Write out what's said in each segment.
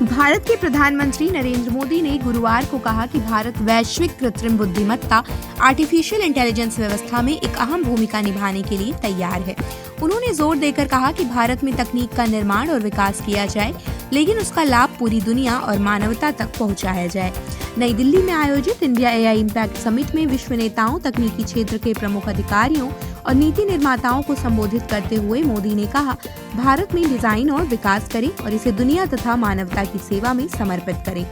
भारत के प्रधानमंत्री नरेंद्र मोदी ने गुरुवार को कहा कि भारत वैश्विक कृत्रिम बुद्धिमत्ता आर्टिफिशियल इंटेलिजेंस व्यवस्था में एक अहम भूमिका निभाने के लिए तैयार है। उन्होंने जोर देकर कहा कि भारत में तकनीक का निर्माण और विकास किया जाए, लेकिन उसका लाभ पूरी दुनिया और मानवता तक पहुंचाया जाए। नई दिल्ली में आयोजित इंडिया एआई इम्पैक्ट समिट में विश्व नेताओं, तकनीकी क्षेत्र के प्रमुख अधिकारियों और नीति निर्माताओं को संबोधित करते हुए मोदी ने कहा, भारत में डिजाइन और विकास करें और इसे दुनिया तथा मानवता की सेवा में समर्पित करें।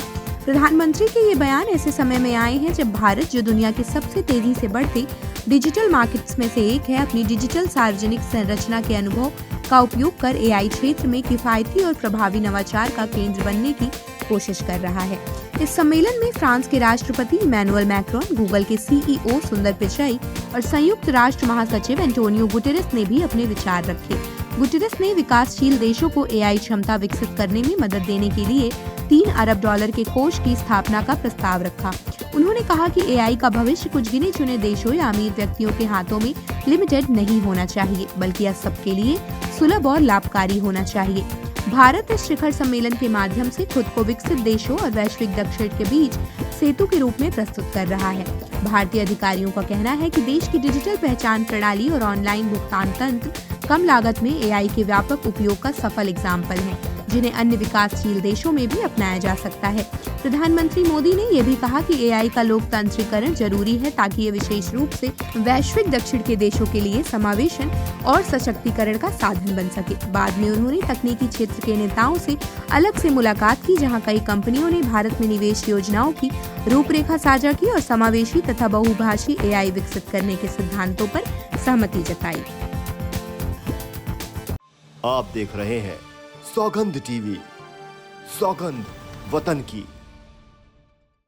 प्रधानमंत्री के ये बयान ऐसे समय में आए हैं जब भारत, जो दुनिया के सबसे तेजी से बढ़ते डिजिटल मार्केट्स में से एक है, अपनी डिजिटल सार्वजनिक संरचना के अनुभव का उपयोग कर एआई क्षेत्र में किफायती और प्रभावी नवाचार का केंद्र बनने की कोशिश कर रहा है। इस सम्मेलन में फ्रांस के राष्ट्रपति इमैनुअल मैक्रोन, गूगल के सीईओ सुंदर पिचाई और संयुक्त राष्ट्र महासचिव एंटोनियो गुटेरेस ने भी अपने विचार रखे। गुटेरेस ने विकासशील देशों को एआई क्षमता विकसित करने में मदद देने के लिए $3 अरब के कोष की स्थापना का प्रस्ताव रखा। उन्होंने कहा कि एआई का भविष्य कुछ गिने चुने देशों या अमीर व्यक्तियों के हाथों में लिमिटेड नहीं होना चाहिए, बल्कि यह सबके लिए सुलभ और लाभकारी होना चाहिए। भारत इस शिखर सम्मेलन के माध्यम से खुद को विकसित देशों और वैश्विक दक्षिण के बीच सेतु के रूप में प्रस्तुत कर रहा है। भारतीय अधिकारियों का कहना है कि देश की डिजिटल पहचान प्रणाली और ऑनलाइन भुगतान तंत्र कम लागत में एआई के व्यापक उपयोग का सफल एग्जाम्पल है, जिन्हें अन्य विकासशील देशों में भी अपनाया जा सकता है। प्रधानमंत्री मोदी ने यह भी कहा कि एआई का लोकतांत्रिकरण जरूरी है, ताकि ये विशेष रूप से वैश्विक दक्षिण के देशों के लिए समावेशन और सशक्तिकरण का साधन बन सके। बाद में उन्होंने तकनीकी क्षेत्र के नेताओं से अलग से मुलाकात की, जहां कई कंपनियों ने भारत में निवेश योजनाओं की रूपरेखा साझा की और समावेशी तथा बहुभाषी एआई विकसित करने के सिद्धांतों पर सहमति जताई। आप देख रहे हैं सौगंध टीवी, सौगंध वतन की।